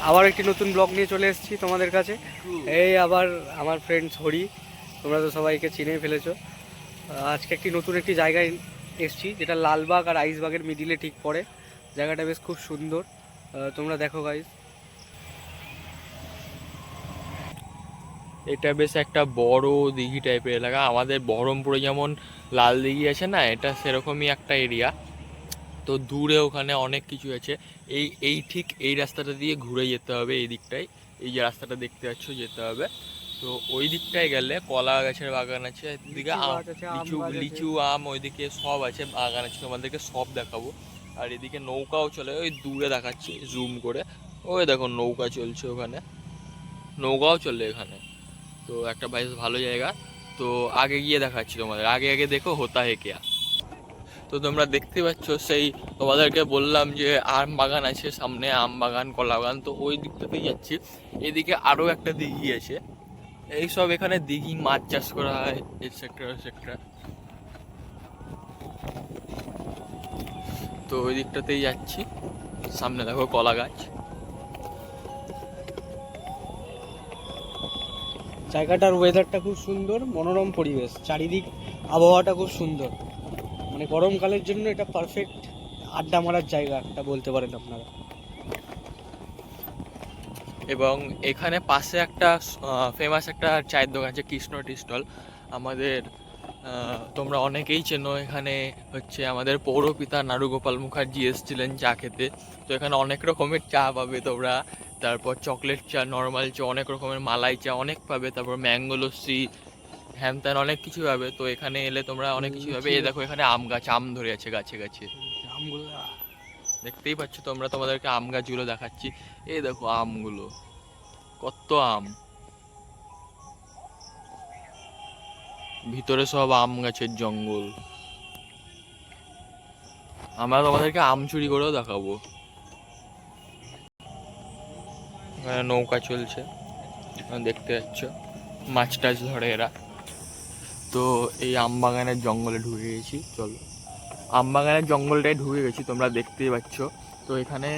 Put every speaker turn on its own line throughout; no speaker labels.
আবার একটি নতুন ব্লগ নিয়ে চলে এসেছি তোমাদের কাছে। এই আবার আমার ফ্রেন্ডস হরি, তোমরা তো সবাইকে চিনেই ফেলেছো। আজকে একটি জায়গায় এসেছি, যেটা লালবাগ আর আইসবাগের মিডিলে ঠিক পড়ে। জায়গাটা বেশ খুব সুন্দর, তোমরা দেখো গাইস।
এটা বেশ একটা বড় দিঘি টাইপের এলাকা। আমাদের বহরমপুরে যেমন লাল দিঘি আছে না, এটা সেরকমই একটা এরিয়া। তো দূরে ওখানে অনেক কিছু আছে। এই ঠিক এই রাস্তাটা দিয়ে ঘুরে যেতে হবে এই দিকটায়। এই যে রাস্তাটা দেখতে পাচ্ছ, যেতে হবে। তো ওই দিকটায় গেলে কলা গাছের বাগান আছে, এদিকে লিচু লিচু আম ওইদিকে সব আছে, বাগান আছে, তোমাদেরকে সব দেখাবো। আর এদিকে নৌকাও চলে, ওই দূরে দেখাচ্ছি জুম করে। ওই দেখো নৌকা চলছে ওখানে, নৌকাও চলে এখানে। তো একটা বেশ ভালো জায়গা। তো আগে গিয়ে দেখাচ্ছি তোমাদের, আগে আগে দেখো হোতা হে কেয়া। তো তোমরা দেখতে পাচ্ছ সেই, তোমাদেরকে বললাম যে আম বাগান আছে সামনে, আম বাগান কলা বাগান, তো ওই দিকটাতেই যাচ্ছি। এদিকে আরও একটা দিঘি আছে, এইসব এখানে দিঘি মাছ চাষ করা হয়, এটসেট্রা এটসেট্রা। তো ওই দিকটাতেই যাচ্ছি, সামনে দেখো কলা গাছ।
জায়গাটার ওয়েদারটা খুব সুন্দর, মনোরম পরিবেশ, চারিদিক আবহাওয়াটা খুব সুন্দর। মানে গরমকালের জন্য এটা পারফেক্ট আড্ডা মারার জায়গা একটা বলতে পারেন আপনারা।
এবং এখানে পাশে একটা ফেমাস একটা চায়ের দোকান আছে, কৃষ্ণ টি স্টল। আমাদের তোমরা অনেকেই চেনো, এখানে হচ্ছে আমাদের পৌরপিতা নারুগোপাল মুখার্জি এসেছিলেন চা খেতে। তো এখানে অনেক রকমের চা পাবে তোমরা, তারপর চকলেট চা, নর্মাল চা, অনেক রকমের মালাই চা অনেক পাবে, তারপর ম্যাঙ্গো লস্যি, হ্যান ত্যান অনেক কিছু পাবে। তো এখানে এলে তোমরা অনেক কিছু পাবে। এই দেখো এখানে আম গাছ, আম ধরে আছে গাছে গাছে,
আমগুলো
দেখতেই পাচ্ছ তোমরা, তোমাদেরকে আম গাছগুলো দেখাচ্ছি। এই দেখো আমগুলো, কত আম, ভিতরে সব আম গাছের জঙ্গল। আমরা তোমাদেরকে আম চুরি করেও দেখাবো। এখানে নৌকা চলছে, দেখতে পাচ্ছ, মাছ টাছ ধরে এরা। তো এই আম বাগানের জঙ্গলে ঢুকে গেছি, চলো আম বাগানের জঙ্গলটায় ঢুকে গেছি, তোমরা দেখতেই পাচ্ছ। তো এখানে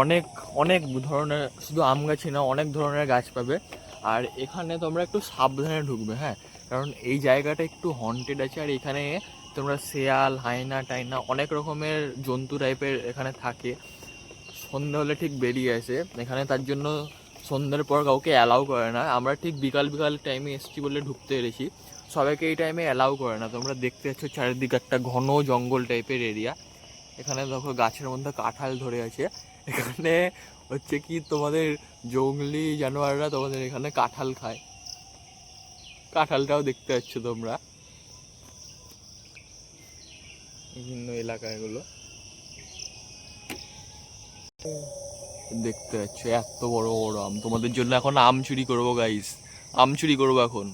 অনেক অনেক ধরনের, শুধু আম গাছই না, অনেক ধরনের গাছ পাবে। আর এখানে তোমরা একটু সাবধানে ঢুকবে, হ্যাঁ, কারণ এই জায়গাটা একটু হন্টেড আছে। আর এখানে তোমরা শেয়াল, হায়না টাইনা, অনেক রকমের জন্তু টাইপের এখানে থাকে। সন্ধে হলে ঠিক বেরিয়ে আসে এখানে, তার জন্য সন্ধ্যের পর কাউকে অ্যালাউ করে না। আমরা ঠিক বিকাল বিকাল টাইমে এসছি বলে ঢুকতে পেরেছি, সবাইকে এই টাইমে অ্যালাউ করে না। তোমরা দেখতে পাচ্ছ চারিদিকে একটা ঘন জঙ্গল টাইপের এরিয়া। এখানে দেখো গাছের মধ্যে কাঁঠাল ধরে আছে। এখানে হচ্ছে কি, তোমাদের জঙ্গলি জানোয়াররা তোমাদের এখানে কাঁঠাল খায়, কাঁঠালটাও দেখতে পাচ্ছ তোমরা বিভিন্ন এলাকায় এগুলো দেখতে পাচ্ছ। এত বড় বড় আম, তোমাদের জন্য এখন আম চুরি করবো গাইস, আম চুরি করবো এখন।